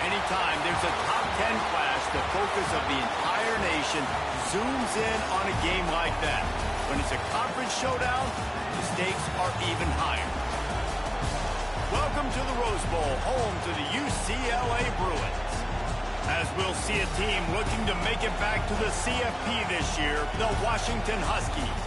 Anytime there's a top 10 clash, the focus of the entire nation zooms in on a game like that. When it's a conference showdown, the stakes are even higher. Welcome to the Rose Bowl, home to the UCLA Bruins. As we'll see a team looking to make it back to the CFP this year, the Washington Huskies.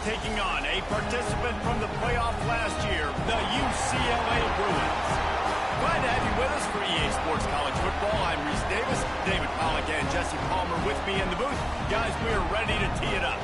Taking on a participant from the playoff last year, the UCLA Bruins. Glad to have you with us for EA Sports College Football. I'm Reese Davis, David Pollack and Jesse Palmer with me in the booth. Guys, we are ready to tee it up.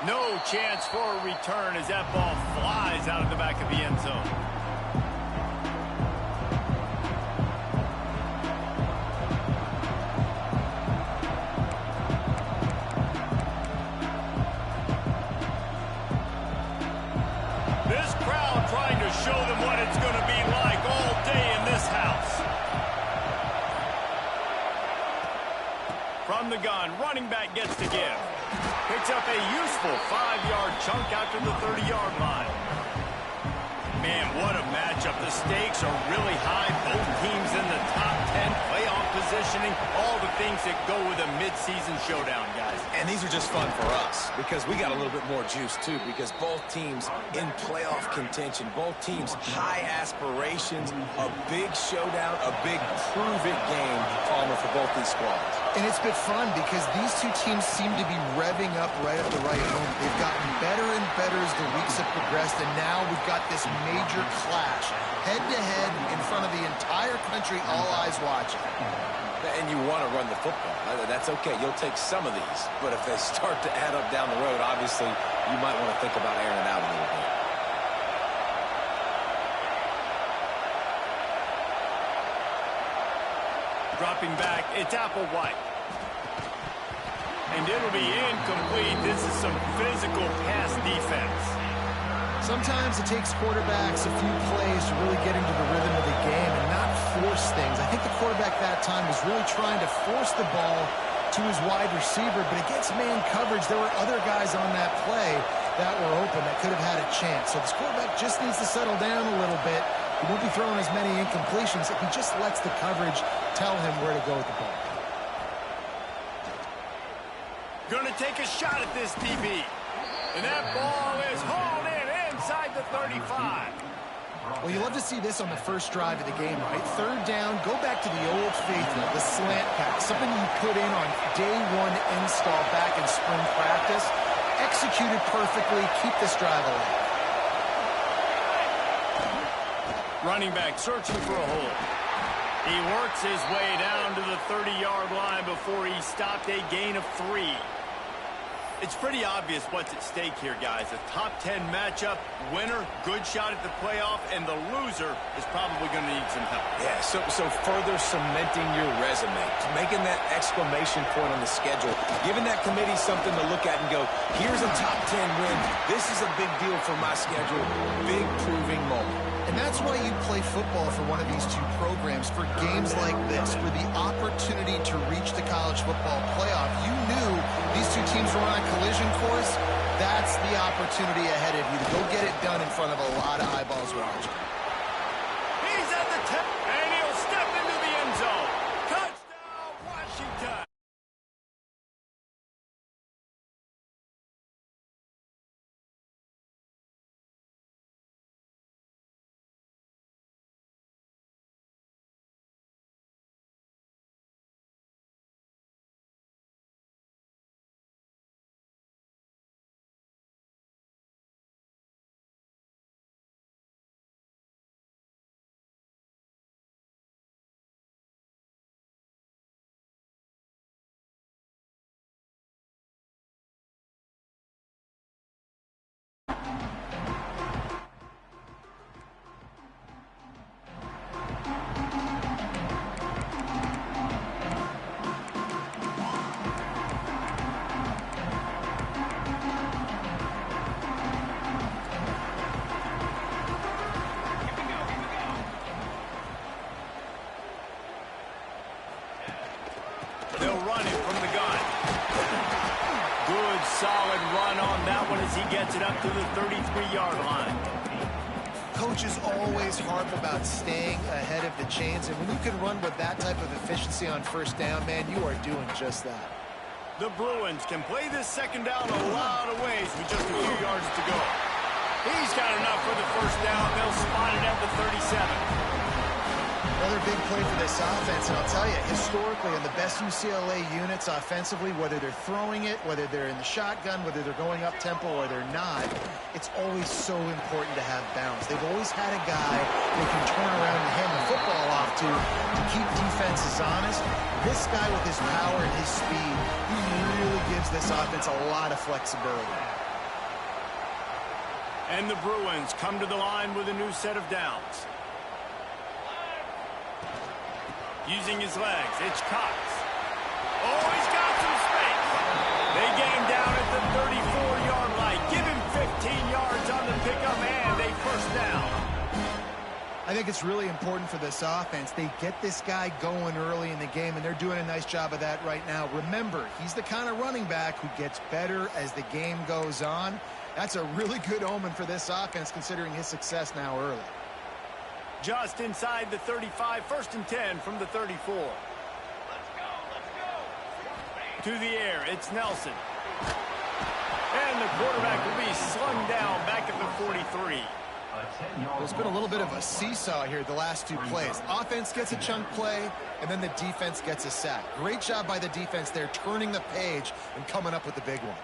No chance for a return as that ball flies out of the back of the end zone. This crowd trying to show them what it's going to be like all day in this house. From the gun, running back gets to give. Picks up a useful 5-yard chunk out to the 30-yard line. Man, what a matchup. The stakes are really high. Both teams in the top 10, playoff positioning, all the things that go with a midseason showdown, guys. And these are just fun for us because we got a little bit more juice, too, because both teams in playoff contention, both teams high aspirations, a big showdown, a big prove-it game, Palmer, for both these squads. And it's been fun because these two teams seem to be revving up right at the right moment. They've gotten better and better as the weeks have progressed, and now we've got this major clash, head-to-head in front of the entire country, all eyes watching. And you want to run the football. That's okay. You'll take some of these. But if they start to add up down the road, obviously, you might want to think about airing it out a little bit. Dropping back, it's Applewhite. And it'll be incomplete. This is some physical pass defense. Sometimes it takes quarterbacks a few plays to really get into the rhythm of the game and not force things. I think the quarterback that time was really trying to force the ball to his wide receiver, but against man coverage, there were other guys on that play that were open that could have had a chance. So this quarterback just needs to settle down a little bit. He won't be throwing as many incompletions if he just lets the coverage tell him where to go with the ball. Going to take a shot at this DB. And that ball is hauled in inside the 35. Well, you love to see this on the first drive of the game, right? Third down, go back to the old faithful, the slant pass, something you put in on day one install back in spring practice. Executed perfectly, keep this drive alive. Running back searching for a hole. He works his way down to the 30-yard line before he stopped a gain of 3. It's pretty obvious what's at stake here, guys. A top 10 matchup, winner, good shot at the playoff, and the loser is probably going to need some help. Yeah, so further cementing your resume, making that exclamation point on the schedule, giving that committee something to look at and go, here's a top 10 win. This is a big deal for my schedule. Big proving moment. And that's why you play football for one of these two programs, for games like this, for the opportunity to reach the college football playoff. You knew these two teams were on a collision course. That's the opportunity ahead of you to go get it done in front of a lot of eyeballs watching. He's at the 10, and he'll step into the end zone. Touchdown, Washington. They'll run it from the gun. Good, solid run on that one as he gets it up to the 33-yard line. Coaches always harp about staying ahead of the chains, and when you can run with that type of efficiency on first down, man, you are doing just that. The Bruins can play this second down a lot of ways with just a few yards to go. He's got enough for the first down. They'll spot it at the 37. Another big play for this offense, and I'll tell you, historically, in the best UCLA units offensively, whether they're throwing it, whether they're in the shotgun, whether they're going up tempo or they're not, it's always so important to have balance. They've always had a guy they can turn around and hand the football off to keep defenses honest. This guy with his power and his speed, he really gives this offense a lot of flexibility. And the Bruins come to the line with a new set of downs. Using his legs, it's Cox. Oh, he's got some space. They get him down at the 34-yard line. Give him 15 yards on the pickup and a first down. I think it's really important for this offense. They get this guy going early in the game, and they're doing a nice job of that right now. Remember, he's the kind of running back who gets better as the game goes on. That's a really good omen for this offense, considering his success now early. Just inside the 35, 1st and 10 from the 34. Let's go. To the air, it's Nelson. And the quarterback will be slung down back at the 43. There's been a little bit of a seesaw here the last two plays. Offense gets a chunk play, and then the defense gets a sack. Great job by the defense there, turning the page and coming up with the big one.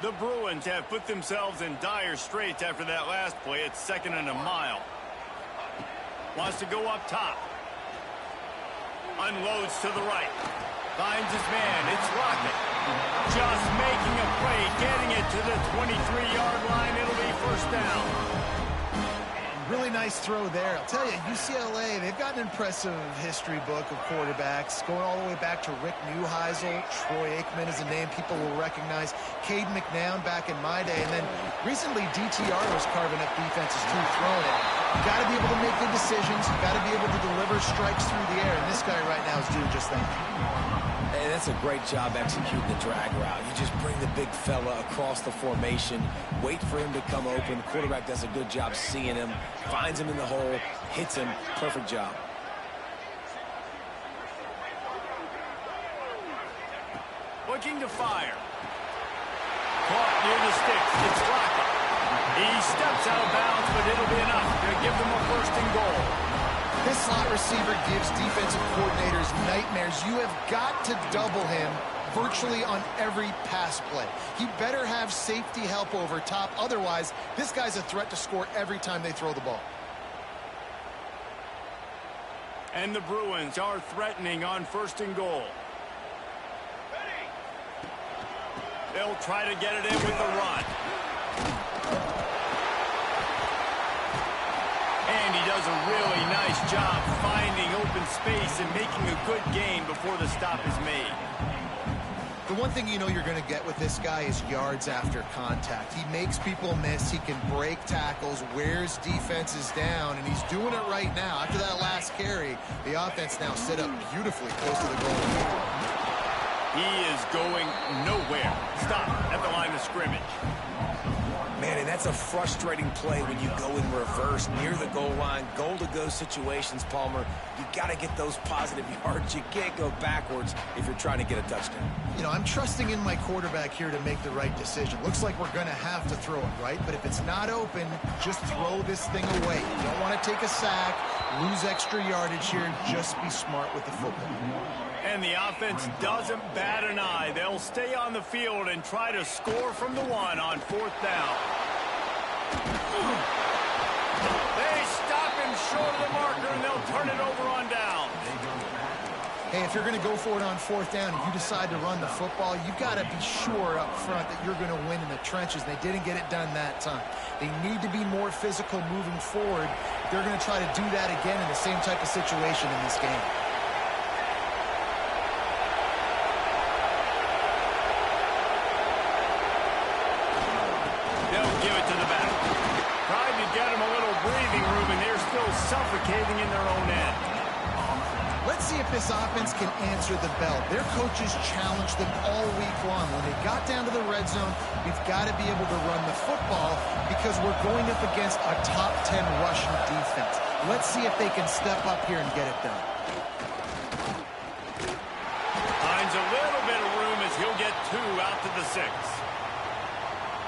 The Bruins have put themselves in dire straits after that last play. It's 2nd and a mile. Wants to go up top. Unloads to the right. Finds his man. It's Rocket. Just making a play, getting it to the 23-yard line. It'll be first down. Really nice throw there. I'll tell you, UCLA, they've got an impressive history book of quarterbacks, going all the way back to Rick Neuheisel. Troy Aikman is a name people will recognize. Cade McNown back in my day. And then recently, DTR was carving up defenses too, throwing it. You got to be able to make good decisions. You got to be able to deliver strikes through the air. And this guy right now is doing just that. And that's a great job executing the drag route. You just bring the big fella across the formation, wait for him to come open. The quarterback does a good job seeing him, finds him in the hole, hits him. Perfect job. Looking to fire. Caught near the sticks. It's Rocket. He steps out of bounds, but it'll be enough to give them a 1st and goal. This slot receiver gives defensive coordinators nightmares. You have got to double him virtually on every pass play. He better have safety help over top. Otherwise, this guy's a threat to score every time they throw the ball. And the Bruins are threatening on 1st and goal. They'll try to get it in with the run. And he does a really nice job finding open space and making a good gain before the stop is made. The one thing you know you're going to get with this guy is yards after contact. He makes people miss. He can break tackles, wears defenses down, and he's doing it right now. After that last carry, the offense now set up beautifully close to the goal. He is going nowhere. Stop at the line of scrimmage. Man, and that's a frustrating play when you go in reverse near the goal line. Goal-to-go situations, Palmer. You got to get those positive yards. You can't go backwards if you're trying to get a touchdown. You know, I'm trusting in my quarterback here to make the right decision. Looks like we're going to have to throw it, right? But if it's not open, just throw this thing away. You don't want to take a sack, lose extra yardage here. Just be smart with the football. And the offense doesn't bat an eye. They'll stay on the field and try to score from the 1 on 4th down. They stop him short of the marker, and they'll turn it over on down. Hey, if you're going to go for it on 4th down and you decide to run the football, you've got to be sure up front that you're going to win in the trenches. They didn't get it done that time. They need to be more physical moving forward. They're going to try to do that again in the same type of situation in this game. Suffocating in their own end. Let's see if this offense can answer the bell. Their coaches challenged them all week long. When they got down to the red zone, we've got to be able to run the football because we're going up against a top 10 rushing defense. Let's see if they can step up here and get it done. Finds a little bit of room as he'll get 2 out to the 6.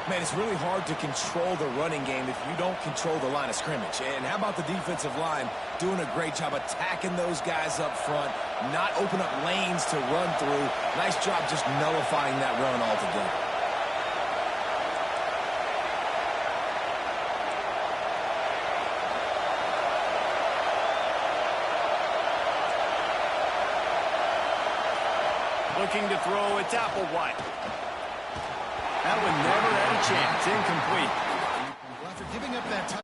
Man, it's really hard to control the running game if you don't control the line of scrimmage. And how about the defensive line doing a great job attacking those guys up front, not open up lanes to run through. Nice job just nullifying that run altogether. Looking to throw, it's Applewhite. That one never had a chance. Incomplete. Well, after giving up that time.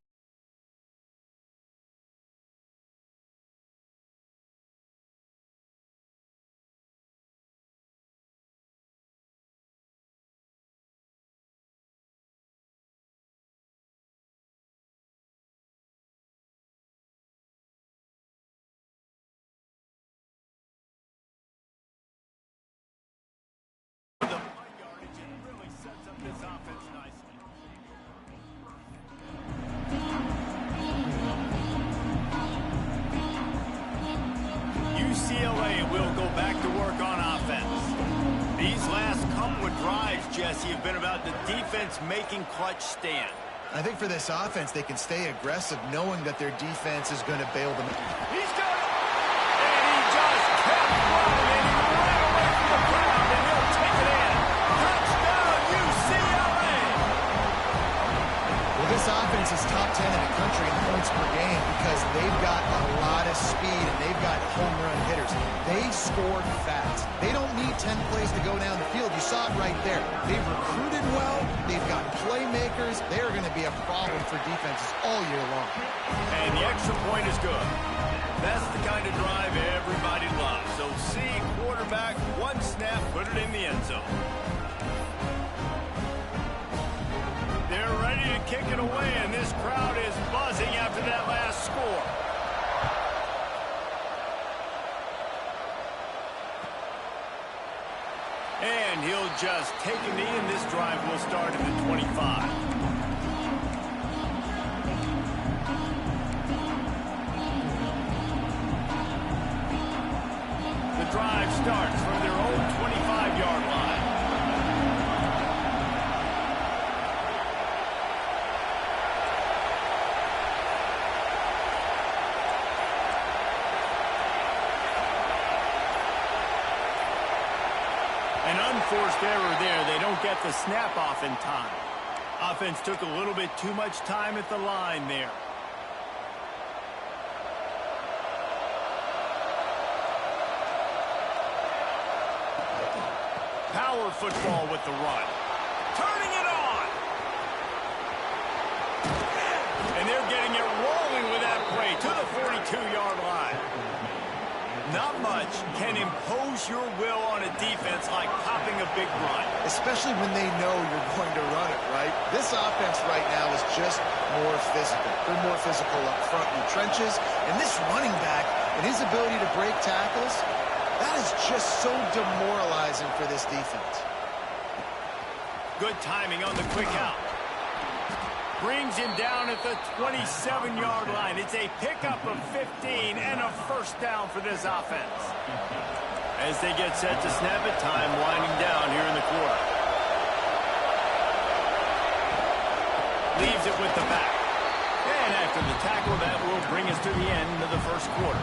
UCLA will go back to work on offense. These last couple of drives, Jesse, have been about the defense making clutch stand. I think for this offense, they can stay aggressive knowing that their defense is going to bail them out. He's got it! And he just kept running, and he ran away from the crowd, and he'll take it in. Touchdown, UCLA! Well, this offense is top 10 in the country in points per game because they've got a lot of speed and they've got home run hitters. They score fast. They don't need 10 plays to go down the field. You saw it right there. They've recruited well. They've got playmakers. They're going to be a problem for defenses all year long. And the extra point is good. That's the kind of drive everybody loves. So see quarterback, one snap, put it in the end zone. They're ready to kick it away, and this crowd is buzzing after that last score. And he'll just take a knee, and this drive will start at the 25. The drive starts from their own 25-yard line. And forced error there. They don't get the snap off in time. Offense took a little bit too much time at the line there. Power football with the run. Turning it on. And they're getting it rolling with that play to the 42-yard line. Not much can impose your will on a defense like popping a big run. Especially when they know you're going to run it, right? This offense right now is just more physical. They're more physical up front in the trenches. And this running back and his ability to break tackles, that is just so demoralizing for this defense. Good timing on the quick out. Brings him down at the 27-yard line. It's a pickup of 15 and a first down for this offense. As they get set to snap it, time winding down here in the quarter. Leaves it with the back. And after the tackle, that will bring us to the end of the first quarter.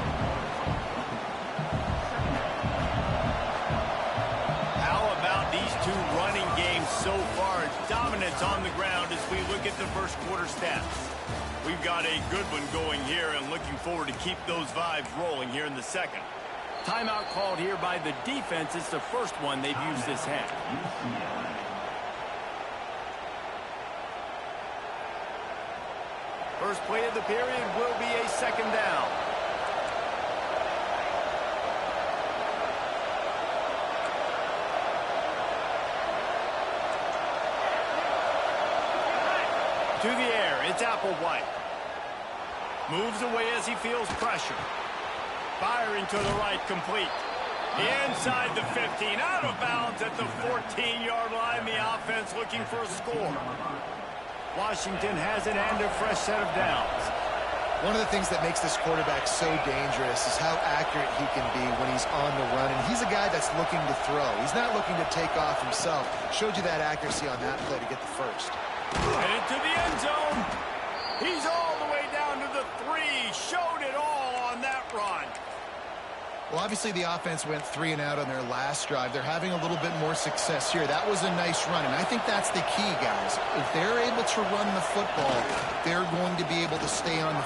Two running games so far. Dominance on the ground as we look at the first quarter stats. We've got a good one going here and looking forward to keep those vibes rolling here in the second. Timeout called here by the defense. It's the first one they've used this half. First play of the period will be a second down. To the air, it's Applewhite. Moves away as he feels pressure. Firing to the right, complete. Inside the 15, out of bounds at the 14-yard line. The offense looking for a score. Washington has it and a fresh set of downs. One of the things that makes this quarterback so dangerous is how accurate he can be when he's on the run. And he's a guy that's looking to throw. He's not looking to take off himself. Showed you that accuracy on that play to get the first. Headed to the end zone. He's all the way down to the 3. Showed it all on that run. Well, obviously the offense went 3 and out on their last drive. They're having a little bit more success here. That was a nice run, and I think that's the key, guys. If they're able to run the football, they're going to be able to stay on the...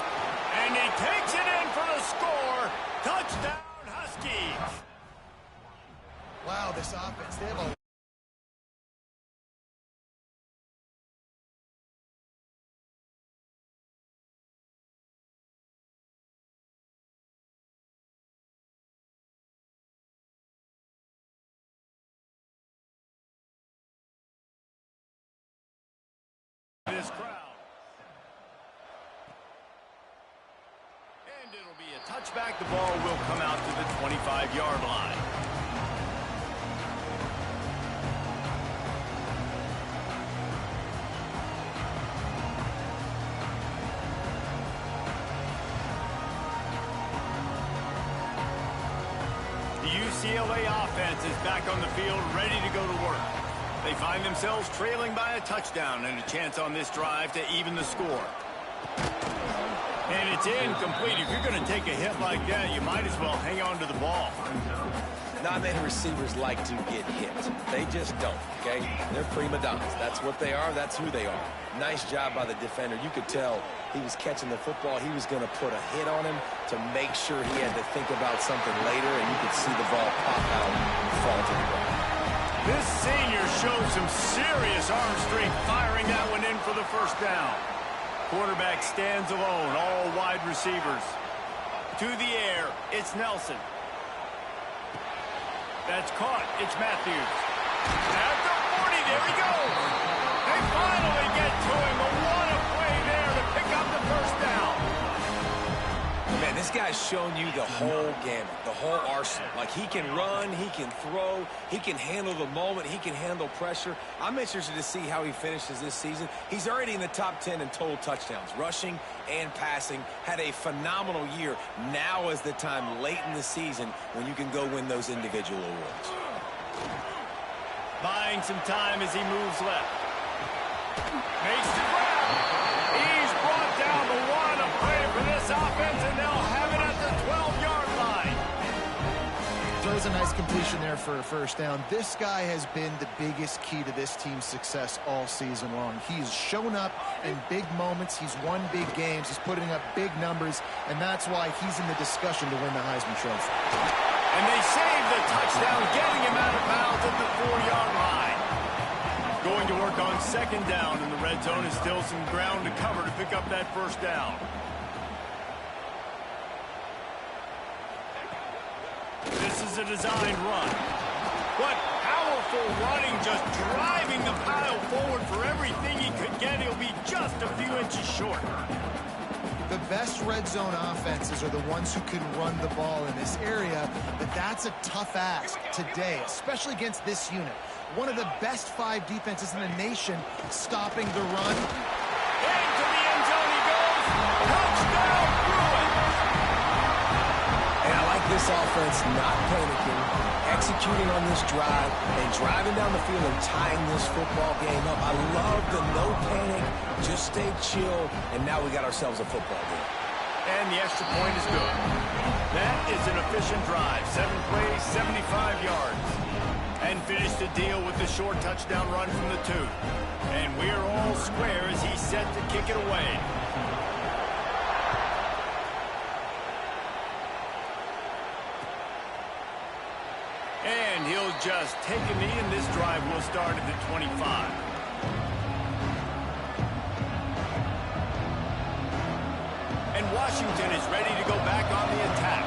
And he takes it in for the score. Touchdown, Huskies. Wow, this offense, they have a... This crowd. And it'll be a touchback. The ball will come out to the 25-yard line. The UCLA offense is back on the field, ready to go to work. They find themselves trailing by a touchdown and a chance on this drive to even the score. And it's incomplete. If you're going to take a hit like that, you might as well hang on to the ball. Not many receivers like to get hit. They just don't, okay? They're prima donnas. That's what they are. That's who they are. Nice job by the defender. You could tell he was catching the football. He was going to put a hit on him to make sure he had to think about something later, and you could see the ball pop out and fall to the ground. This senior shows some serious arm strength, firing that one in for the first down. Quarterback stands alone, all wide receivers. To the air, it's Nelson. That's caught. It's Matthews. At the 40, there he goes. They finally get to him. What a play there to pick up the first down. Man, this guy's shown you the whole gamut, the whole arsenal. Like, he can run, he can throw, he can handle the moment, he can handle pressure. I'm interested to see how he finishes this season. He's already in the top 10 in total touchdowns, rushing and passing. Had a phenomenal year. Now is the time late in the season when you can go win those individual awards. Buying some time as he moves left. Makes the grab. He's brought down the one. A play for this offense, and they'll have it at the 12-yard line. was a nice completion there for a first down. This guy has been the biggest key to this team's success all season long. He's shown up in big moments. He's won big games. He's putting up big numbers, and that's why he's in the discussion to win the Heisman Trophy. And they save the touchdown, getting him out of bounds at the 4-yard line. Going to work on second down in the red zone is still some ground to cover to pick up that first down. This is a designed run. What powerful running, just driving the pile forward for everything he could get. He'll be just a few inches short. The best red zone offenses are the ones who can run the ball in this area, but that's a tough ask today, especially against this unit. One of the best 5 defenses in the nation stopping the run. Into the end zone he goes. Touchdown, Bruins! And I like this offense not panicking, executing on this drive, and driving down the field and tying this football game up. I love the no panic, just stay chill, and now we got ourselves a football game. And the extra point is good. That is an efficient drive. 7 plays, 75 yards. And finish the deal with the short touchdown run from the 2. And we're all square as he's set to kick it away. And he'll just take a knee, and this drive will start at the 25. And Washington is ready to go back on the attack.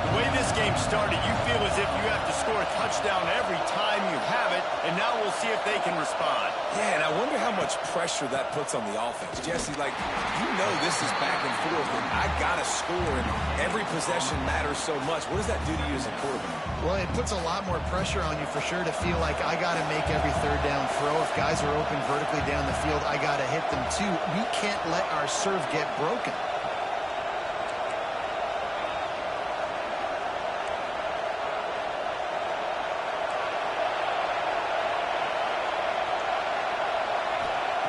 The way this game started, you feel as if you have to score a touchdown every time you have it, and now we'll see if they can respond. Yeah, and I wonder how much pressure that puts on the offense. Jesse, like, you know this is back and forth, and I got to score, and every possession matters so much. What does that do to you as a quarterback? Well, it puts a lot more pressure on you for sure to feel like I got to make every third down throw. If guys are open vertically down the field, I got to hit them too. We can't let our serve get broken.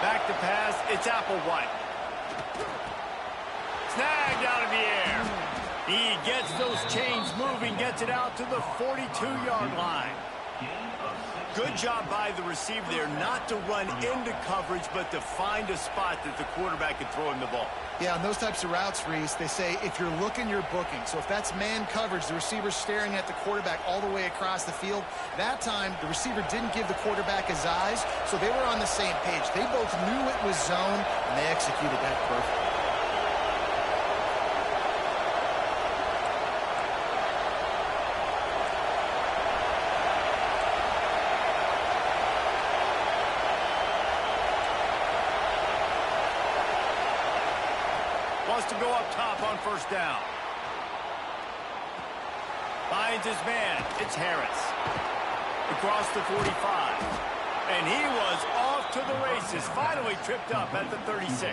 Back to pass, it's Applewhite. Snagged out of the air. He gets those chains moving, gets it out to the 42-yard line. Good job by the receiver there, not to run into coverage, but to find a spot that the quarterback can throw him the ball. Yeah, on those types of routes, Reese, they say if you're looking, you're booking. So if that's man coverage, the receiver's staring at the quarterback all the way across the field. That time, the receiver didn't give the quarterback his eyes, so they were on the same page. They both knew it was zone, and they executed that perfectly. Wants to go up top on first down. Finds his man. It's Harris. Across the 45. And he was off to the races. Finally tripped up at the 36.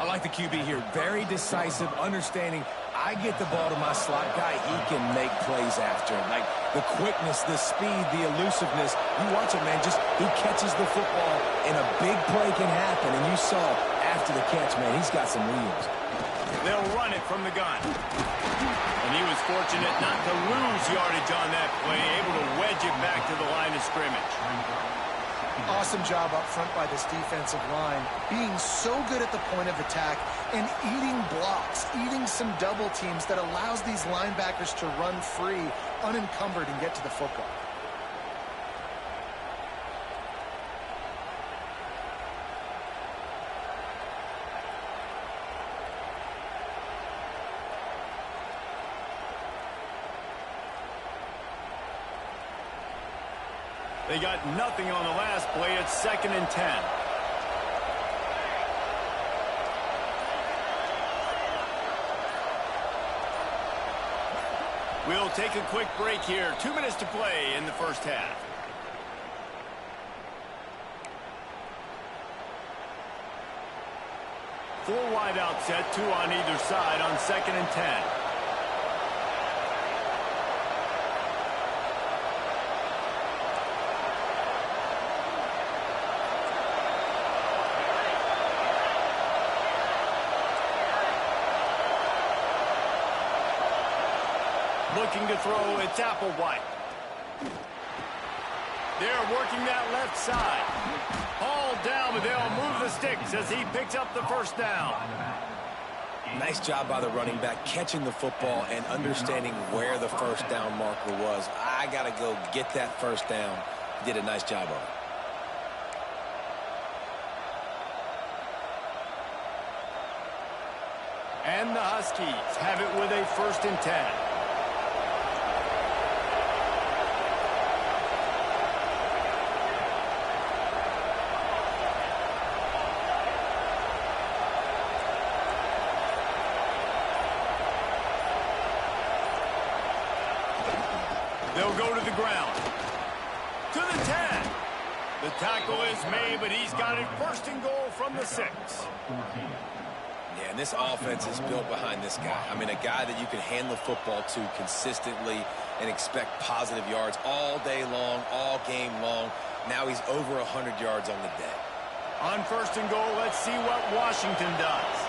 I like the QB here. Very decisive, understanding I get the ball to my slot guy, he can make plays after. Like the quickness, the speed, the elusiveness. You watch it, man. Just he catches the football and a big play can happen. And you saw after the catch, man, he's got some wheels. They'll run it from the gun. And he was fortunate not to lose yardage on that play, able to wedge it back to the line of scrimmage. Awesome job up front by this defensive line, being so good at the point of attack and eating blocks, eating some double teams that allows these linebackers to run free, unencumbered, and get to the football. They got nothing on the last play. It's 2nd and 10. We'll take a quick break here. 2 minutes to play in the first half. Four wide out set, 2 on either side on 2nd and 10. Looking to throw, it's Applewhite. They're working that left side. All down, but they'll move the sticks as he picks up the first down. Nice job by the running back catching the football and understanding where the first down marker was. I got to go get that first down. He did a nice job of it. And the Huskies have it with a 1st and 10. They'll go to the ground. To the 10. The tackle is made, but he's got it 1st and goal from the 6. Yeah, and this offense is built behind this guy. I mean, a guy that you can hand the football to consistently and expect positive yards all day long, all game long. Now he's over 100 yards on the day. On 1st and goal, let's see what Washington does.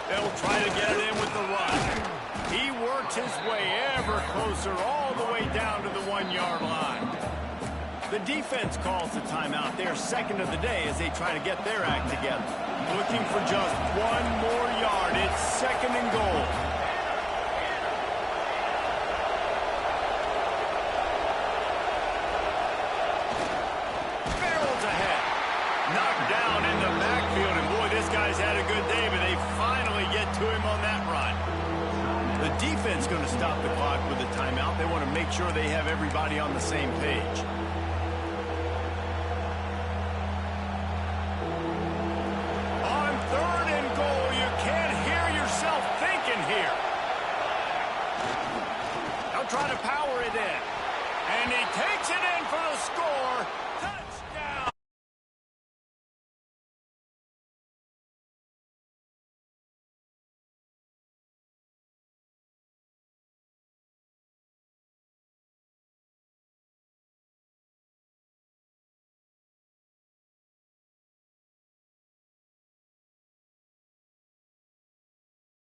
They'll try to get it in with the run. He works his way ever closer all the way down to the 1-yard line. The defense calls the timeout. They're 2nd of the day as they try to get their act together. Looking for just 1 more yard. It's 2nd and goal. Barrels ahead. Knocked down in the backfield, and boy, this guy's had a good day, but they finally get to him on that run. The defense going to stop the clock with a timeout. They want to make sure they have everybody on the same page. On 3rd and goal, you can't hear yourself thinking here. They'll try to power it in. And he takes it in for the score. Touchdown!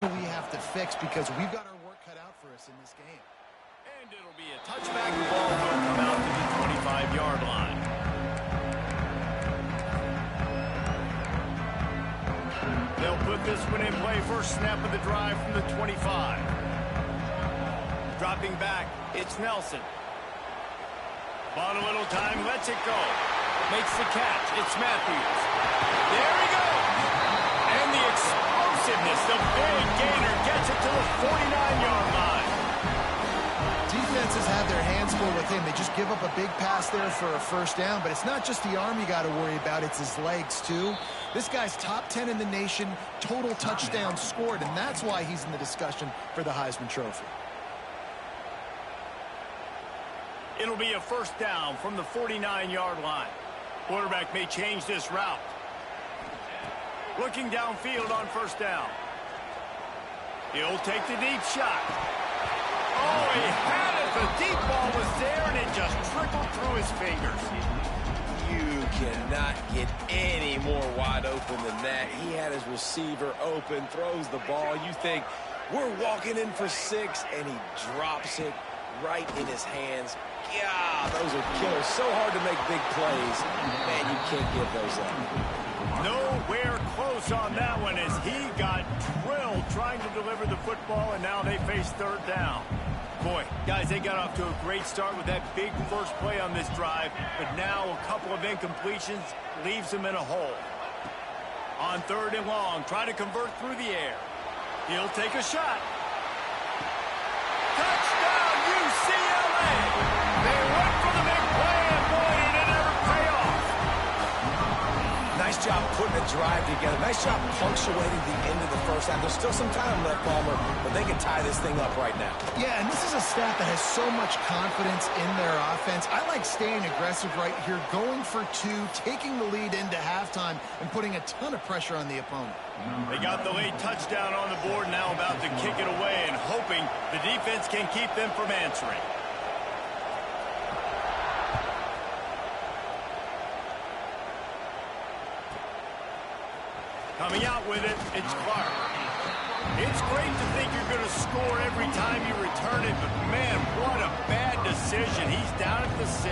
We have to fix because we've got our work cut out for us in this game. And it'll be a touchback. The ball will come out to the 25-yard line. They'll put this one in play. First snap of the drive from the 25. Dropping back, it's Nelson. Bought a little time, lets it go. Makes the catch, it's Matthews. There he goes! And the explosiveness, the big gainer gets it to the 49-yard line. Defenses have their hands full with him. They just give up a big pass there for a 1st down, but it's not just the arm you got to worry about, it's his legs too. This guy's top 10 in the nation, total touchdowns scored, and that's why he's in the discussion for the Heisman Trophy. It'll be a 1st down from the 49-yard line. Quarterback may change this route. Looking downfield on 1st down. He'll take the deep shot. Oh, he had it. The deep ball was there, and it just trickled through his fingers. You cannot get any more wide open than that. He had his receiver open, throws the ball. You think, we're walking in for 6, and he drops it right in his hands. Yeah, those are killers. So hard to make big plays. Man, you can't give those up. Nowhere close on that one as he got drilled trying to deliver the football, and now they face 3rd down. Boy, guys, they got off to a great start with that big first play on this drive, but now a couple of incompletions leaves them in a hole. On 3rd and long, try to convert through the air. He'll take a shot. Touchdown, UCLA! They went for the big play, and boy, did it ever pay off. Nice job putting a drive together. Nice job punctuating the end of the first half. There's still some time left, Palmer, but they can tie this thing up right now. Yeah, and this is a staff that has so much confidence in their offense. I like staying aggressive right here, going for two, taking the lead into halftime, and putting a ton of pressure on the opponent. They got the late touchdown on the board, now about to kick it away and hoping the defense can keep them from answering. Coming out with it, it's Clark. It's great to think you're going to score every time you return it, but man, what a bad decision. He's down at the 6.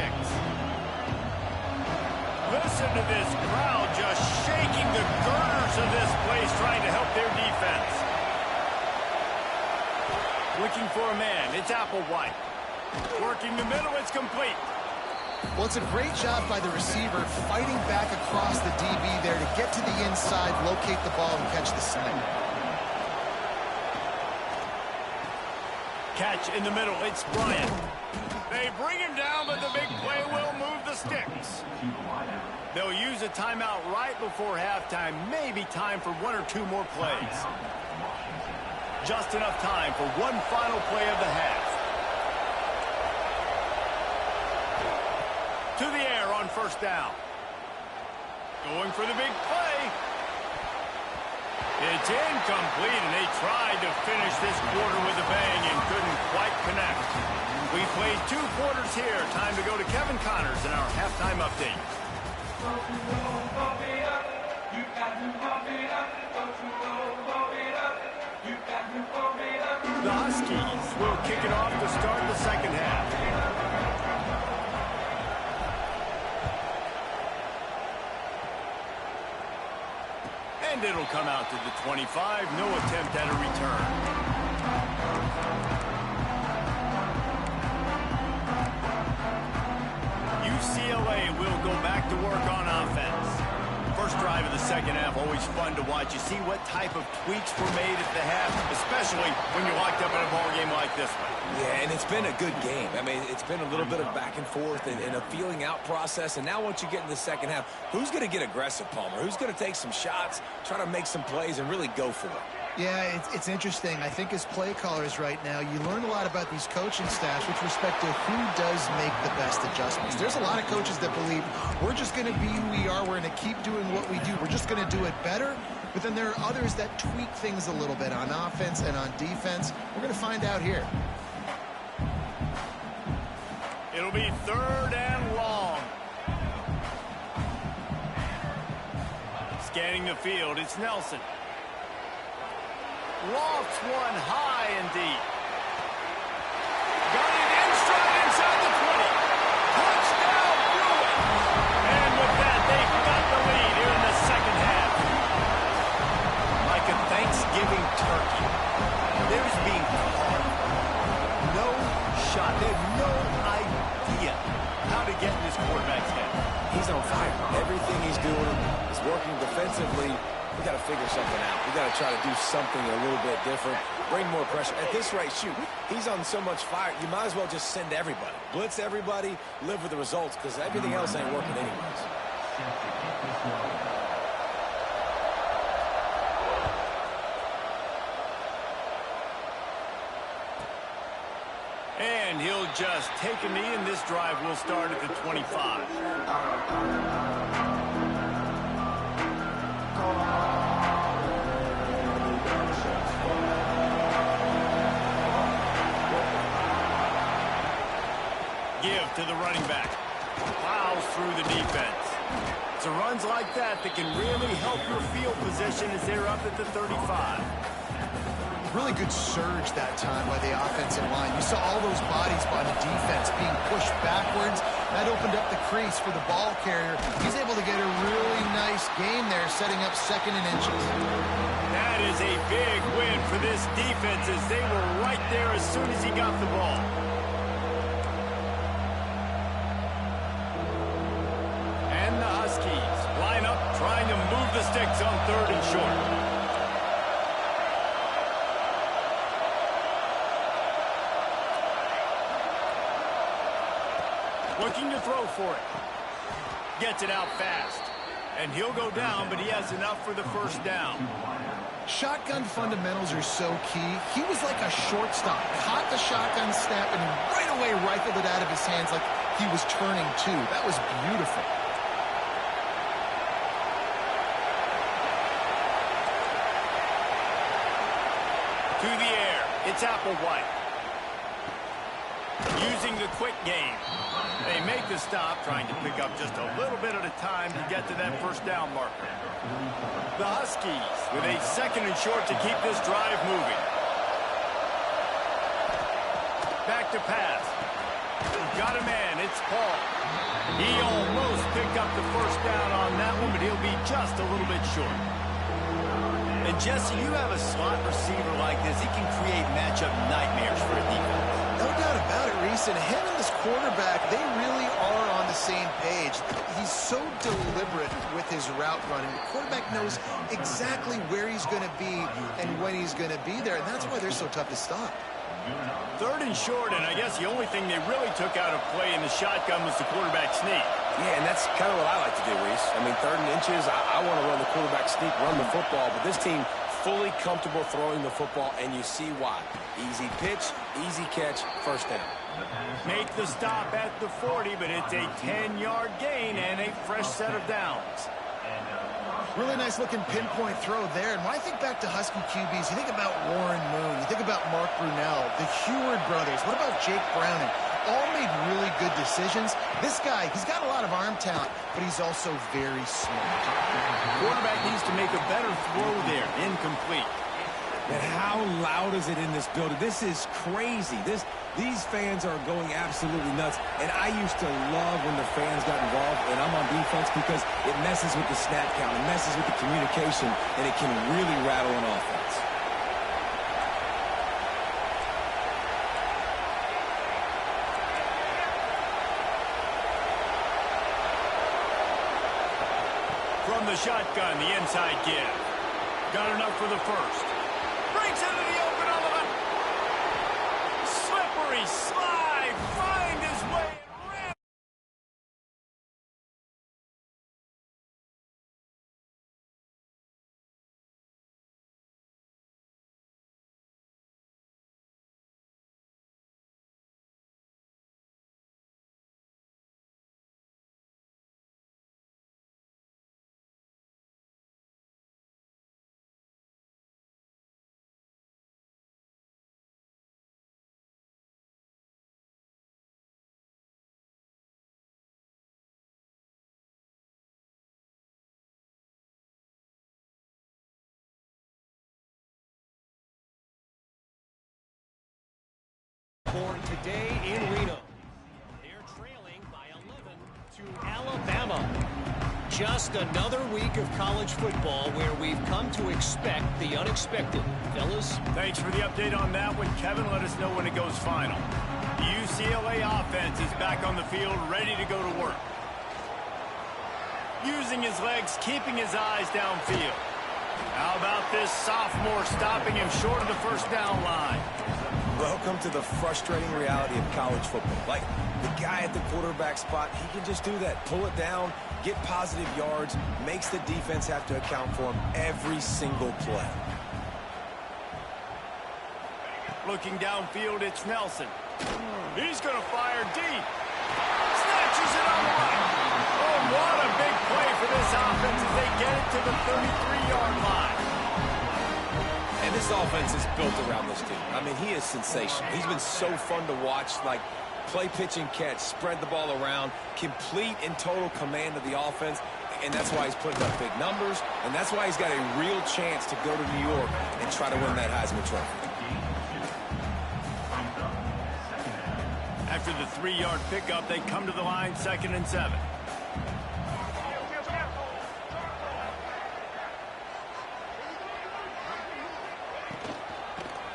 Listen to this crowd just shaking the girders of this place, trying to help their defense. Looking for a man, it's Applewhite. Working the middle, it's complete. Well, it's a great job by the receiver fighting back across the DB there to get to the inside, locate the ball, and catch the snap. Catch in the middle, it's Bryant. They bring him down, but the big play will move the sticks. They'll use a timeout right before halftime, maybe time for 1 or 2 more plays. Just enough time for one final play of the half. To the air on first down. Going for the big play. It's incomplete, and they tried to finish this quarter with a bang and couldn't quite connect. We played 2 quarters here. Time to go to Kevin Connors in our halftime update. The Huskies will kick it off to start the second half. And it'll come out to the 25. No attempt at a return. UCLA will go back to work on offense. First drive of the second half, always fun to watch. You see what type of tweaks were made at the half, especially when you're locked up in a ball game like this one. Yeah, and it's been a good game. I mean, it's been a little bit of back and forth and a feeling out process. And now once you get in the second half, who's going to get aggressive, Palmer? Who's going to take some shots, try to make some plays, and really go for it? Yeah, it's interesting. I think as play callers right now, you learn a lot about these coaching staffs with respect to who does make the best adjustments. There's a lot of coaches that believe we're just going to be who we are. We're going to keep doing what we do. We're just going to do it better. But then there are others that tweak things a little bit on offense and on defense. We're going to find out here. It'll be 3rd and long. Scanning the field, it's Nelson. Lofts one high and deep. Got it in stride inside the 20. Touchdown, Bruins. And with that, they've got the lead here in the second half. Like a Thanksgiving turkey. There's being carved. No shot. They have no idea how to get in this quarterback's head. He's on fire. Everything he's doing is working defensively. We got to figure something out. We got to try to do something a little bit different, bring more pressure. At this rate, shoot, he's on so much fire, you might as well just send everybody. Blitz everybody, live with the results, because everything else ain't working anyways. And he'll just take a knee, and this drive will start at the 25. Give to the running back. Plows through the defense. It's a runs like that that can really help your field position as they're up at the 35. Really good surge that time by the offensive line. You saw all those bodies by the defense being pushed backwards. That opened up the crease for the ball carrier. He's able to get a really nice gain there, setting up 2nd and inches. That is a big win for this defense as they were right there as soon as he got the ball. And the Huskies line up, trying to move the sticks on 3rd and short. Looking to throw for it. Gets it out fast. And he'll go down, but he has enough for the first down. Shotgun fundamentals are so key. He was like a shortstop. Caught the shotgun snap and right away rifled it out of his hands like he was turning two. That was beautiful. To the air, it's Applewhite. Using the quick game. They make the stop, trying to pick up just a little bit at a time to get to that first down marker. The Huskies with a 2nd and short to keep this drive moving. Back to pass. Got a man, it's Paul. He almost picked up the first down on that one, but he'll be just a little bit short. And Jesse, you have a slot receiver like this, he can create matchup nightmares for a defense. No doubt about it, Reese. And him and this quarterback, they really are on the same page. He's so deliberate with his route running. The quarterback knows exactly where he's going to be and when he's going to be there, and that's why they're so tough to stop. 3rd and short, and I guess the only thing they really took out of play in the shotgun was the quarterback sneak. Yeah, and that's kind of what I like to do, Reese. I mean, 3rd and inches, I want to run the quarterback sneak, run the football, but this team fully comfortable throwing the football, and you see why. Easy pitch, easy catch, first down. Make the stop at the 40, but it's a 10-yard gain and a fresh set of downs. Really nice looking pinpoint throw there. And when I think back to Husky QBs, you think about Warren Moon, you think about Mark Brunell, the Heward brothers, what about Jake Browning? All made really good decisions. This guy, he's got a lot of arm talent, but he's also very smart. Quarterback needs to make a better throw there. Incomplete. And how loud is it in this building? This is crazy. These fans are going absolutely nuts. And I used to love when the fans got involved, and I'm on defense because it messes with the snap count, it messes with the communication, and it can really rattle an offense. From the shotgun, the inside give. Got enough for the first. Breaks into the open on the left. Slippery slide. Find his way. Born today in Reno. They're trailing by 11 to Alabama. Just another week of college football where we've come to expect the unexpected. Fellas? Thanks for the update on that one, Kevin. Let us know when it goes final. The UCLA offense is back on the field, ready to go to work. Using his legs, keeping his eyes downfield. How about this sophomore stopping him short of the first down line? Welcome to the frustrating reality of college football. Like, the guy at the quarterback spot, he can just do that. Pull it down, get positive yards, makes the defense have to account for him every single play. Looking downfield, it's Nelson. He's going to fire deep. Snatches it on the right. Oh, what a big play for this offense as they get it to the 33-yard line. And this offense is built around this team. I mean, he is sensational. He's been so fun to watch, like play, pitch, and catch, spread the ball around, complete and total command of the offense, and that's why he's putting up big numbers, and that's why he's got a real chance to go to New York and try to win that Heisman Trophy. After the 3-yard pickup, they come to the line, 2nd and 7.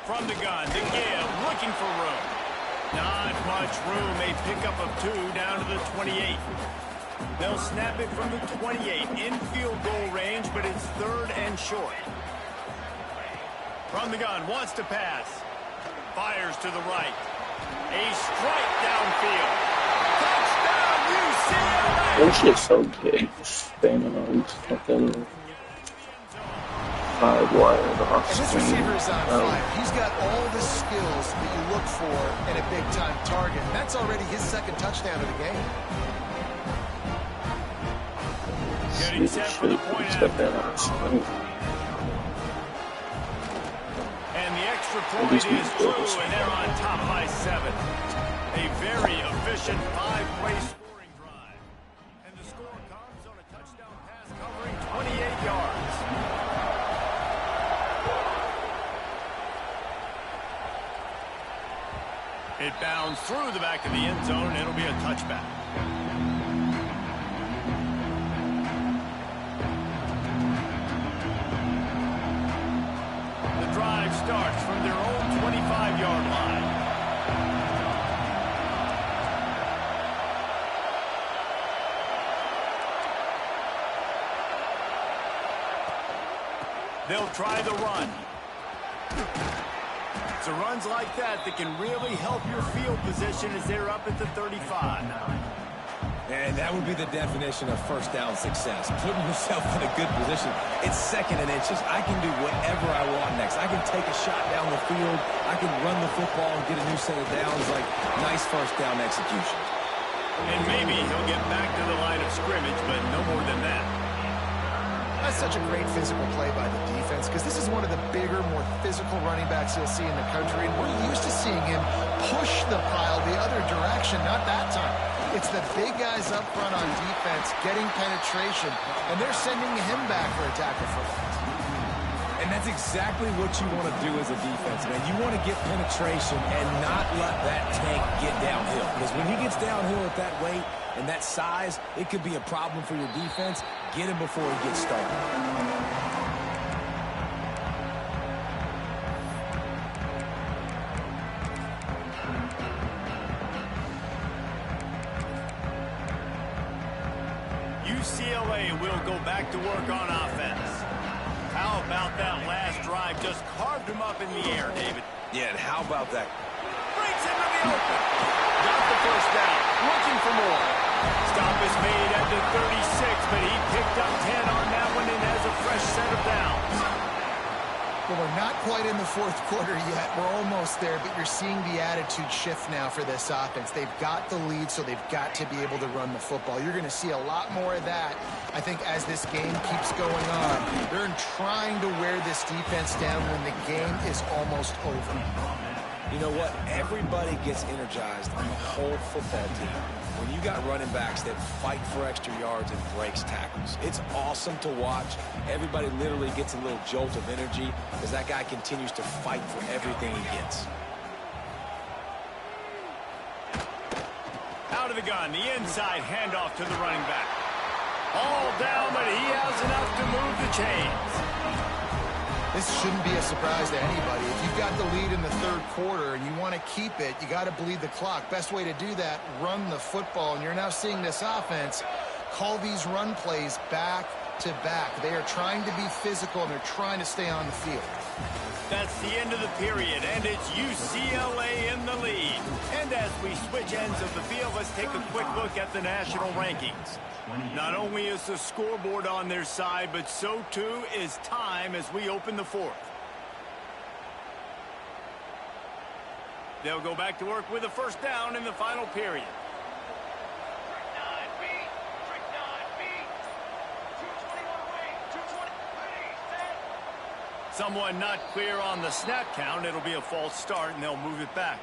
From the gun, the give, looking for room. Not much room, a pickup of 2 down to the 28. They'll snap it from the 28 in field goal range, but it's 3rd and short. From the gun, wants to pass. Fires to the right. A strike downfield. Touchdown, UCLA! This shit's so big. Standing on these fucking side wires off And this screen. receiver is on fire. He's got all the skills that you look for in a big-time target. And that's already his second touchdown of the game. Getting set for the point after. And the extra point is true, and they're on top by 7. A very efficient 5-play scoring drive. And the score comes on a touchdown pass covering 28 yards. It bounds through the back of the end zone, and it'll be a touchback. The drive starts from their own 25-yard line. They'll try the run. It's the runs like that that can really help your field position as they're up at the 35. And that would be the definition of first down success. Putting yourself in a good position. It's 2nd and inches. I can do whatever I want next. I can take a shot down the field. I can run the football and get a new set of downs. Like, nice first down execution. And maybe he'll get back to the line of scrimmage, but no more than that. That's such a great physical play by the defense because this is one of the bigger, more physical running backs you'll see in the country. And we're used to seeing him push the pile the other direction, not that time. It's the big guys up front on defense getting penetration, and they're sending him back for a tackle for loss. And that's exactly what you want to do as a defense, man. You want to get penetration and not let that tank get downhill. Because when he gets downhill at that weight and that size, it could be a problem for your defense. Get him before he gets started. UCLA will go back to work on offense. How about that last drive? Just carved him up in the air, David. Yeah, and how about that? Breaks into the open. Got the first down. Looking for more. Stop is made at the 36, but he picked up 10 on that one and has a fresh set of downs. Well, we're not quite in the fourth quarter yet. We're almost there, but you're seeing the attitude shift now for this offense. They've got the lead, so they've got to be able to run the football. You're going to see a lot more of that, I think, as this game keeps going on. They're trying to wear this defense down when the game is almost over. You know what? Everybody gets energized on the whole football team when you got running backs that fight for extra yards and breaks tackles. It's awesome to watch. Everybody literally gets a little jolt of energy as that guy continues to fight for everything he gets. Out of the gun, the inside handoff to the running back. All down, but he has enough to move the chains. This shouldn't be a surprise to anybody. If you've got the lead in the third quarter and you want to keep it, you got to bleed the clock. Best way to do that, run the football. And you're now seeing this offense call these run plays back to back. They are trying to be physical, and they're trying to stay on the field. That's the end of the period, and it's UCLA in the lead. And as we switch ends of the field, let's take a quick look at the national rankings. Not only is the scoreboard on their side, but so too is time as we open the fourth. They'll go back to work with a first down in the final period. Someone not clear on the snap count. It'll be a false start, and they'll move it back.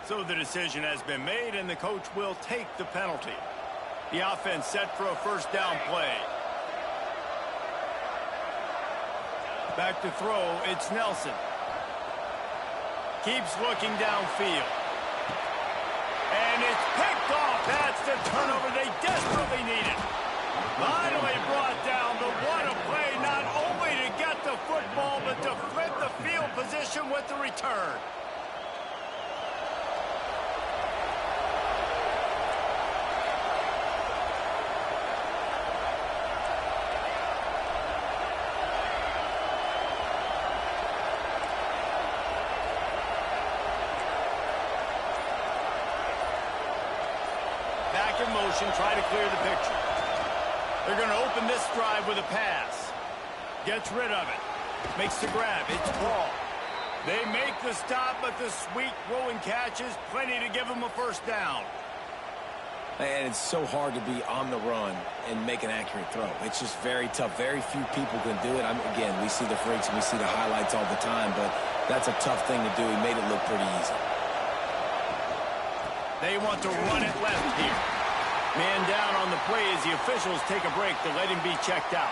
So the decision has been made, and the coach will take the penalty. The offense set for a first down play. Back to throw, it's Nelson. Keeps looking downfield. And it's picked off. That's the turnover they desperately needed. Finally brought down, but what a play, not only to get the football, but to flip the field position with the return. Back in motion, try to clear the picture. They're going to open this drive with a pass. Gets rid of it. Makes the grab. It's Paul. They make the stop, but the sweet rolling catch is plenty to give them a first down. And it's so hard to be on the run and make an accurate throw. It's just very tough. Very few people can do it. Again, we see the freaks and we see the highlights all the time, but that's a tough thing to do. He made it look pretty easy. They want to run it left here. Man down on the play as the officials take a break to let him be checked out.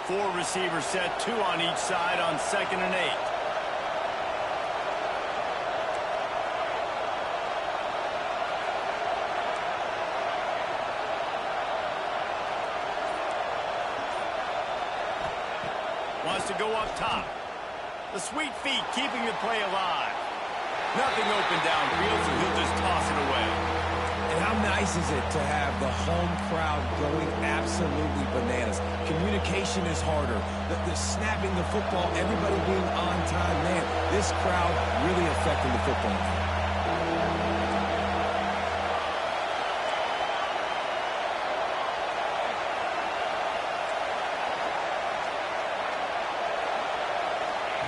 Four receivers set, 2 on each side on 2nd and 8. Wants to go up top. The sweet feet keeping the play alive. Nothing open downfield, so he'll just toss it away. And how nice is it to have the home crowd going absolutely bananas? Communication is harder. The snapping the football, everybody being on time. Man, this crowd really affecting the football game.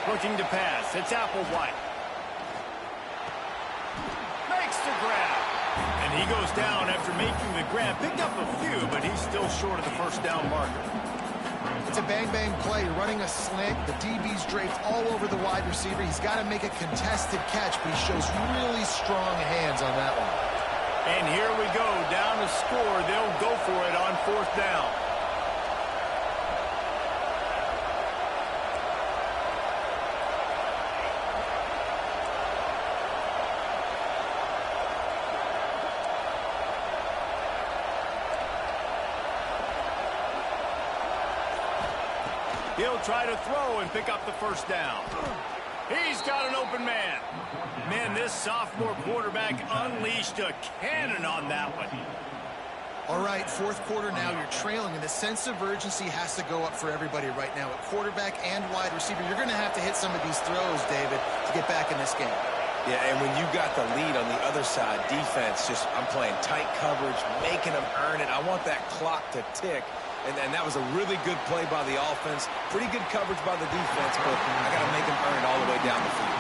Looking to pass. It's Applewhite. Makes the grab. And he goes down after making the grab. Picked up a few, but he's still short of the first down marker. It's a bang-bang play. You're running a slant. The DB's draped all over the wide receiver. He's got to make a contested catch, but he shows really strong hands on that one. And here we go. Down to score. They'll go for it on 4th down. He'll try to throw and pick up the first down. He's got an open man. Man, this sophomore quarterback unleashed a cannon on that one. All right, 4th quarter now. You're trailing, and the sense of urgency has to go up for everybody right now. At quarterback and wide receiver, you're going to have to hit some of these throws, David, to get back in this game. Yeah, and when you got the lead on the other side, defense I'm playing tight coverage, making them earn it. I want that clock to tick. And that was a really good play by the offense. Pretty good coverage by the defense, but I got to make them earn it all the way down the field.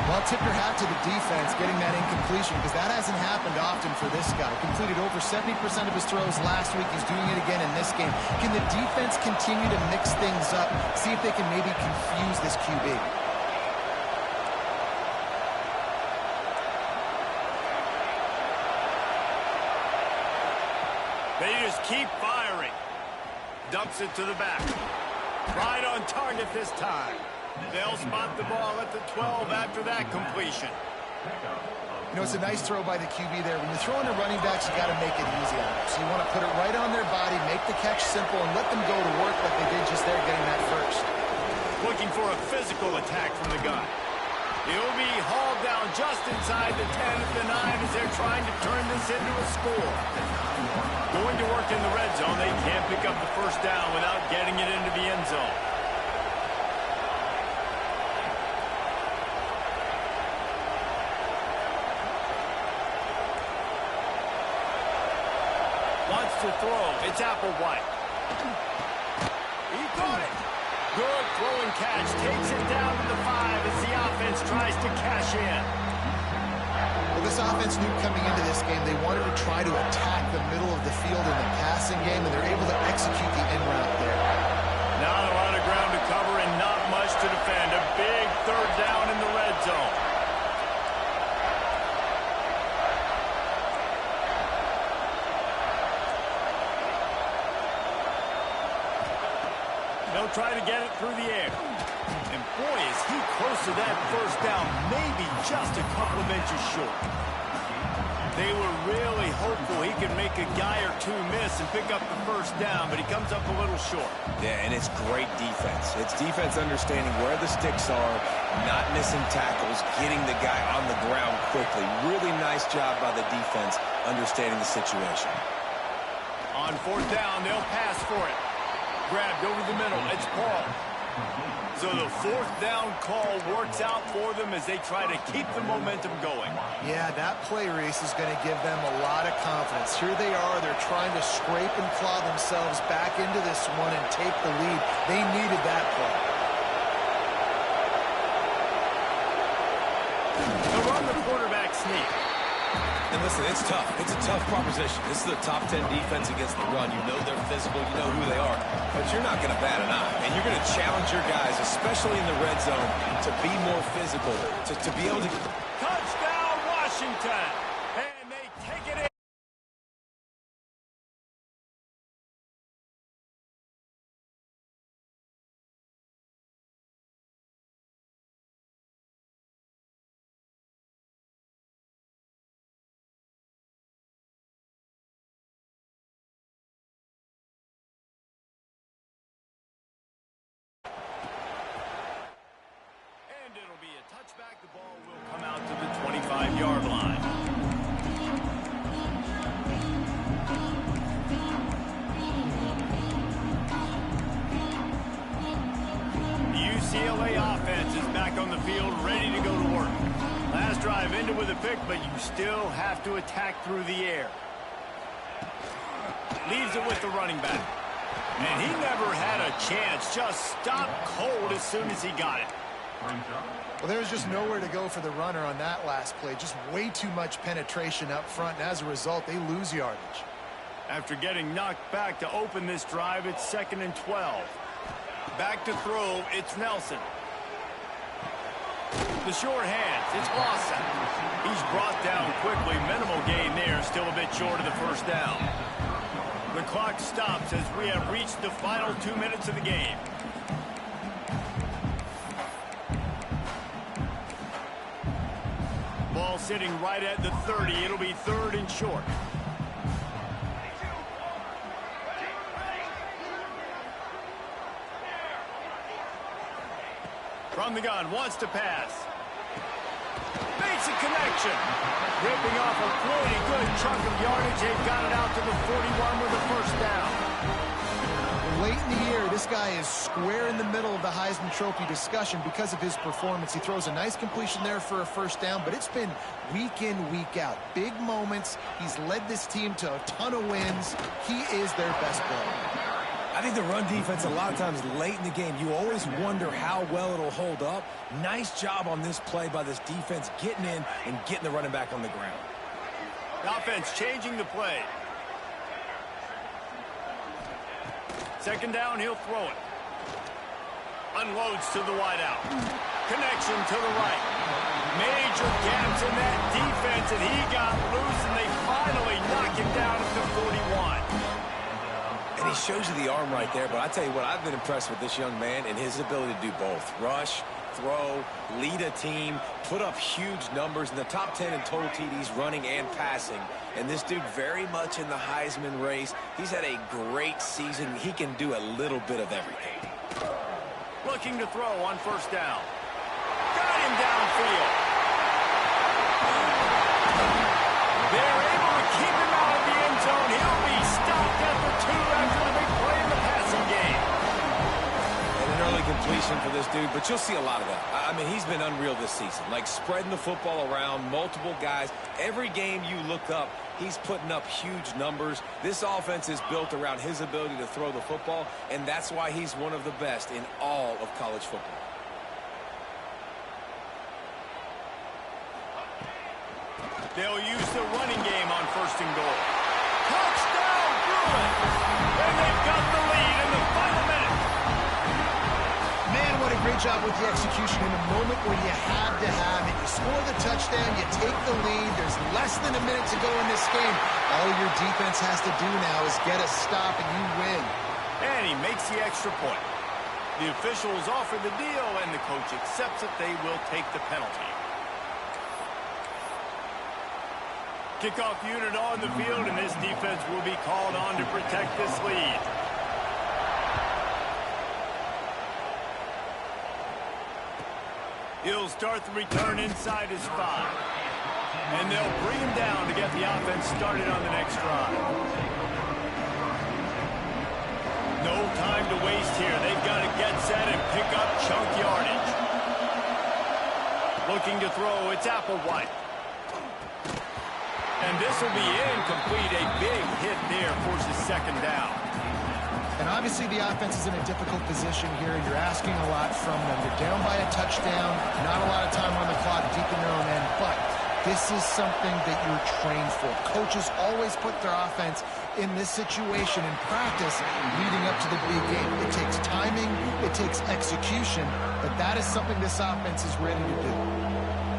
Well, tip your hat to the defense getting that incompletion, because that hasn't happened often for this guy. Completed over 70% of his throws last week. He's doing it again in this game. Can the defense continue to mix things up, see if they can maybe confuse this QB? They just keep firing. Dumps it to the back. Right on target this time. They'll spot the ball at the 12 after that completion. You know, it's a nice throw by the QB there. When you're throwing to running backs, you got to make it easy on them. So you want to put it right on their body, make the catch simple, and let them go to work like they did just there getting that first. Looking for a physical attack from the gun. He'll be hauled down just inside the 10 at the 9 as they're trying to turn this into a score. Going to work in the red zone. They can't pick up the first down without getting it into the end zone. Wants to throw. It's Applewhite. He caught it. Good throwing catch. Takes it down to the 5 as the offense tries to cash in. Well, this offense knew coming into this game they wanted to try to attack the middle of the field in the passing game, and they're able to execute the end route there. Not a lot of ground to cover and not much to defend. A big 3rd down in the red zone. They'll try to get it through the air. And boy, is he close to that first down, maybe just a couple of inches short. They were really hopeful he could make a guy or two miss and pick up the first down, but he comes up a little short. Yeah, and it's great defense. It's defense understanding where the sticks are, not missing tackles, getting the guy on the ground quickly. Really nice job by the defense understanding the situation. On 4th down, they'll pass for it. Grabbed over the middle. It's Paul. So the fourth down call works out for them as they try to keep the momentum going. Yeah, that play, Reese, is going to give them a lot of confidence. Here they are. They're trying to scrape and claw themselves back into this one and take the lead. They needed that play. They'll run the quarterback sneak. And listen, it's tough. It's a tough proposition. This is a top 10 defense against the run. You know they're physical. You know who they are. But you're not going to bat an eye. And you're going to challenge your guys, especially in the red zone, to be more physical, to be able to... Touchdown, Washington. And they take it in. And it'll be a touchback. The ball will come out to the 25-yard line. The UCLA offense is back on the field, ready to go to work. Last drive ended with a pick, but you still have to attack through the air. Leaves it with the running back. And he never had a chance. Just stopped cold as soon as he got it. Well, there's just nowhere to go for the runner on that last play. Just way too much penetration up front, and as a result, they lose yardage. After getting knocked back to open this drive, it's 2nd and 12. Back to throw, it's Nelson. The short hands, it's Lawson. He's brought down quickly. Minimal gain there, still a bit short of the first down. The clock stops as we have reached the final 2 minutes of the game. Ball sitting right at the 30. It'll be 3rd and short. From the gun, wants to pass. Makes a connection. Ripping off a pretty good chunk of yardage. They've got it out to the 41 with a first down. Late in the year, this guy is square in the middle of the Heisman Trophy discussion because of his performance. He throws a nice completion there for a first down, but it's been week in, week out. Big moments. He's led this team to a ton of wins. He is their best player. I think the run defense, a lot of times late in the game, you always wonder how well it'll hold up. Nice job on this play by this defense getting in and getting the running back on the ground. The offense changing the play. 2nd down, he'll throw it. Unloads to the wideout. Connection to the right. Major gaps in that defense, and he got loose, and they finally knock him down at the 41. And he shows you the arm right there, but I tell you what, I've been impressed with this young man and his ability to do both. Rush, throw, lead a team, put up huge numbers in the top 10 in total TDs, running and passing. And this dude very much in the Heisman race. He's had a great season. He can do a little bit of everything. Looking to throw on first down. Got him downfield. They're able to keep him out of the end zone. He'll be stopped at the 2 after the big play in the passing game. And an early completion for this dude, but you'll see a lot of that. I mean, he's been unreal this season. Like spreading the football around, multiple guys. Every game you look up, he's putting up huge numbers. This offense is built around his ability to throw the football, and that's why he's one of the best in all of college football. They'll use the running game on 1st and goal. Touchdown, Bruin! And they've got the lead in the final minute. Man, what a great job with the execution in a moment where you have to have it. You score the touchdown, you take the lead. There's less than a minute to go in this game. All your defense has to do now is get a stop and you win. And he makes the extra point. The officials offer the deal, and the coach accepts it. They will take the penalty. Kickoff unit on the field, and this defense will be called on to protect this lead. He'll start the return inside his 5. And they'll bring him down to get the offense started on the next drive. No time to waste here. They've got to get set and pick up chunk yardage. Looking to throw, it's Applewhite. And this will be incomplete. A big hit there forces second down. And obviously the offense is in a difficult position here. You're asking a lot from them. They're down by a touchdown, not a lot of time on the clock, deep in their own end, but this is something that you're trained for. Coaches always put their offense in this situation in practice leading up to the big game. It takes timing, it takes execution, but that is something this offense is ready to do.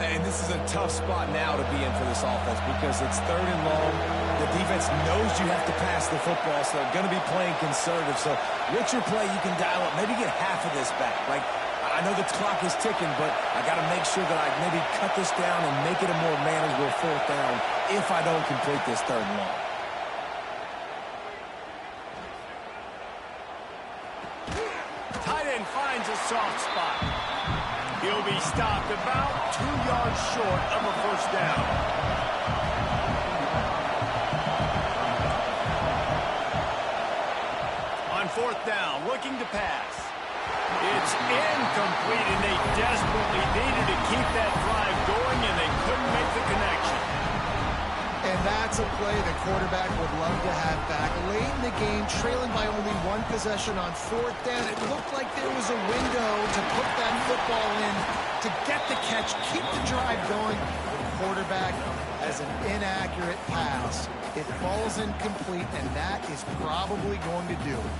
And this is a tough spot now to be in for this offense because it's third and long. The defense knows you have to pass the football, so they're going to be playing conservative. So what's your play you can dial up? Maybe get half of this back. Like, I know the clock is ticking, but I got to make sure that I maybe cut this down and make it a more manageable fourth down if I don't complete this third and long. Tight end finds a soft spot. He'll be stopped about 2 yards short of a first down. On fourth down, looking to pass. It's incomplete, and they desperately needed to keep that drive going, and they couldn't make the connection. And that's a play the quarterback would love to have back. Late in the game, trailing by only one possession on fourth down, it looked like there was a window to put that football in, to get the catch, keep the drive going. The quarterback has an inaccurate pass. It falls incomplete, and that is probably going to do it.